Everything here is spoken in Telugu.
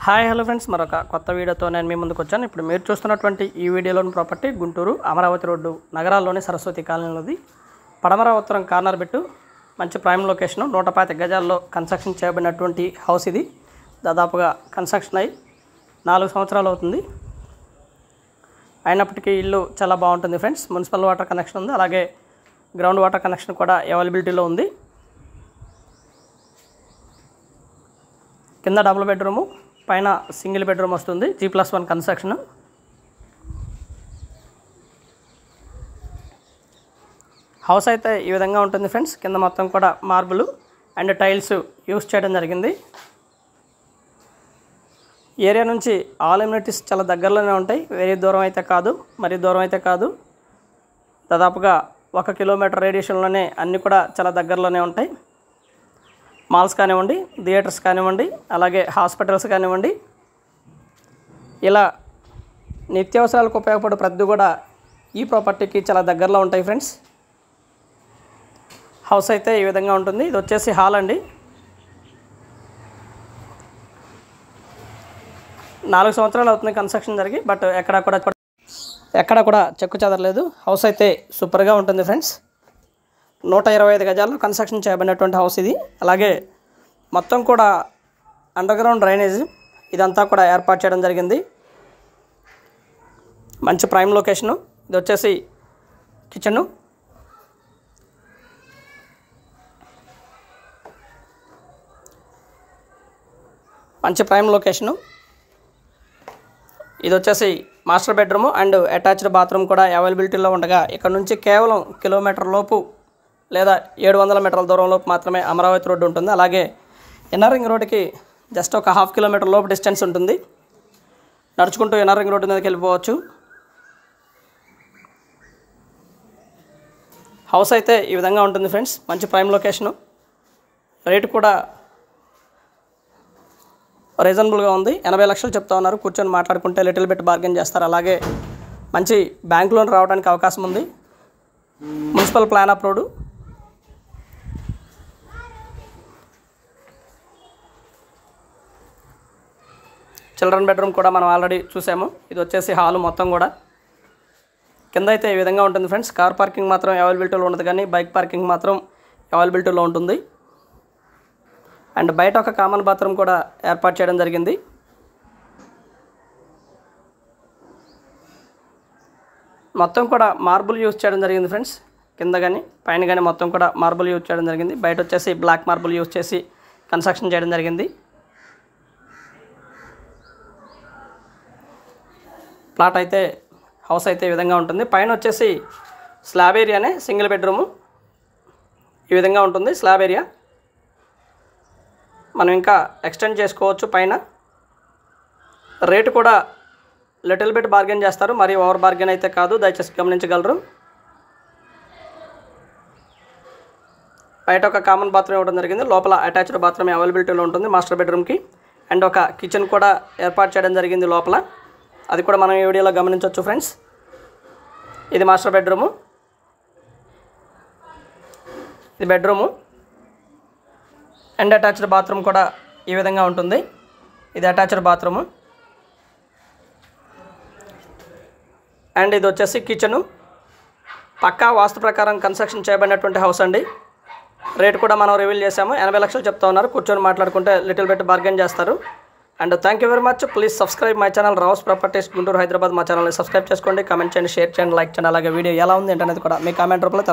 హాయ్ హలో ఫ్రెండ్స్, మరొక కొత్త వీడియోతో నేను మీ ముందుకు వచ్చాను. ఇప్పుడు మీరు చూస్తున్నటువంటి ఈ వీడియోలోని ప్రాపర్టీ గుంటూరు అమరావతి రోడ్డు నగరాల్లోని సరస్వతి కాలనీలోది పడమర ఉత్తరం కార్నర్ బిట్టు, మంచి ప్రైమ్ లొకేషను, 125 గజాల్లో కన్స్ట్రక్షన్ చేయబడినటువంటి హౌస్ ఇది. దాదాపుగా కన్స్ట్రక్షన్ అయ్యి 4 సంవత్సరాలు అవుతుంది. అయినప్పటికీ ఇల్లు చాలా బాగుంటుంది ఫ్రెండ్స్. మున్సిపల్ వాటర్ కనెక్షన్ ఉంది, అలాగే గ్రౌండ్ వాటర్ కనెక్షన్ కూడా అవైలబిలిటీలో ఉంది. కింద డబుల్ బెడ్రూము, పైన సింగిల్ బెడ్రూమ్ వస్తుంది. G+1 construction. హౌస్ అయితే ఈ విధంగా ఉంటుంది ఫ్రెండ్స్. కింద మొత్తం కూడా మార్బుల్ అండ్ టైల్స్ యూస్ చేయడం జరిగింది. ఏరియా నుంచి ఆల్ ఎమ్యూనిటీస్ చాలా దగ్గరలోనే ఉంటాయి. వెరీ దూరం అయితే కాదు, మరీ దూరం అయితే కాదు. దాదాపుగా 1 కిలోమీటర్ రేడియేషన్లోనే అన్నీ కూడా చాలా దగ్గరలోనే ఉంటాయి. మాల్స్ కానివ్వండి, థియేటర్స్ కానివ్వండి, అలాగే హాస్పిటల్స్ కానివ్వండి, ఇలా నిత్యావసరాలకు ఉపయోగపడే ప్రతి కూడా ఈ ప్రాపర్టీకి చాలా దగ్గరలో ఉంటాయి ఫ్రెండ్స్. హౌస్ అయితే ఈ విధంగా ఉంటుంది. ఇది వచ్చేసి హాల్ అండి. 4 సంవత్సరాలు అవుతుంది కన్స్ట్రక్షన్ జరిగి, బట్ ఎక్కడ కూడా చెక్కు చెదరలేదు. హౌస్ అయితే సూపర్గా ఉంటుంది ఫ్రెండ్స్. 125 గజాల్లో కన్స్ట్రక్షన్ చేయబడినటువంటి హౌస్ ఇది. అలాగే మొత్తం కూడా అండర్గ్రౌండ్ డ్రైనేజ్ ఇదంతా కూడా ఏర్పాటు చేయడం జరిగింది. మంచి ప్రైమ్ లొకేషను. ఇది వచ్చేసి కిచెను. మంచి ప్రైమ్ లొకేషను. ఇది వచ్చేసి master bedroom and attached bathroom కూడా అవైలబిలిటీలో ఉండగా, ఇక్కడ నుంచి కేవలం కిలోమీటర్ లోపు లేదా 700 మీటర్ల దూరంలోపు మాత్రమే అమరావతి రోడ్డు ఉంటుంది. అలాగే ఇన్నర్ రింగ్ రోడ్డుకి జస్ట్ ఒక 1/2 కిలోమీటర్ లోపు డిస్టెన్స్ ఉంటుంది. నడుచుకుంటూ ఇన్నర్ రింగ్ రోడ్డు మీదకి వెళ్ళిపోవచ్చు. హౌస్ అయితే ఈ విధంగా ఉంటుంది ఫ్రెండ్స్. మంచి ప్రైమ్ లొకేషను. రేటు కూడా రీజనబుల్గా ఉంది. 80 లక్షలు చెప్తా ఉన్నారు. కూర్చొని మాట్లాడుకుంటే లిటిల్ బిట్ బార్గెన్ చేస్తారు. అలాగే మంచి బ్యాంక్ లోన్ రావడానికి అవకాశం ఉంది. Municipal plan approved. Children bedroom కూడా మనం ఆల్రెడీ చూసాము. ఇది వచ్చేసి హాలు మొత్తం కూడా. కింద అయితే ఈ విధంగా ఉంటుంది ఫ్రెండ్స్. కార్ పార్కింగ్ మాత్రం అవైలబిలిటీలో ఉండదు, కానీ బైక్ పార్కింగ్ మాత్రం అవైలబిలిటీలో ఉంటుంది. అండ్ బయట ఒక కామన్ బాత్రూమ్ కూడా ఏర్పాటు చేయడం జరిగింది. మొత్తం కూడా మార్బుల్ యూజ్ చేయడం జరిగింది ఫ్రెండ్స్. కింద కానీ పైన కానీ మొత్తం కూడా మార్బుల్ యూజ్ చేయడం జరిగింది. బయట వచ్చేసి బ్లాక్ మార్బుల్ యూజ్ చేసి కన్స్ట్రక్షన్ చేయడం జరిగింది. ప్లాట్ అయితే హౌస్ అయితే ఈ విధంగా ఉంటుంది. పైన వచ్చేసి స్లాబ్ ఏరియానే, సింగిల్ బెడ్రూము ఈ విధంగా ఉంటుంది. స్లాబ్ ఏరియా మనం ఇంకా ఎక్స్టెండ్ చేసుకోవచ్చు. పైన రేటు కూడా లిటిల్ బిట్ బార్గెన్ చేస్తారు, మరి ఓవర్ బార్గెన్ అయితే కాదు, దయచేసి గమనించగలరు. బయట ఒక కామన్ బాత్రూమ్ ఇవ్వడం జరిగింది. లోపల అటాచ్డ్ బాత్రూమ్ అవైలబిలిటీలో ఉంటుంది మాస్టర్ బెడ్రూమ్కి. అండ్ ఒక కిచెన్ కూడా ఏర్పాటు చేయడం జరిగింది లోపల. అది కూడా మనం ఈ వీడియోలో గమనించవచ్చు ఫ్రెండ్స్. ఇది మాస్టర్ బెడ్రూము, ఇది బెడ్రూము. అండ్ అటాచ్డ్ బాత్రూమ్ కూడా ఈ విధంగా ఉంటుంది. ఇది అటాచ్డ్ బాత్రూము. అండ్ ఇది వచ్చేసి కిచెను. పక్కా వాస్తు ప్రకారం కన్స్ట్రక్షన్ చేయబడినటువంటి హౌస్ అండి. రేట్ కూడా మనం రివీల్ చేసాము. 80 లక్షలు చెప్తా ఉన్నారు. కూర్చొని మాట్లాడుకుంటే లిటిల్ బిట్ బార్గెన్ చేస్తారు. And thank you very much. Please subscribe my channel Rao's properties Guntur Hyderabad. మా ఛానల్ని సబ్స్క్రైబ్ చేసుకోండి, కామెంట్ చేయండి, షేర్ చేయండి, లైక్ చేయండి. అలాగే వీడియో ఎలా ఉంది ఏంటనేది కూడా మీ కామెంట్ రూపంలో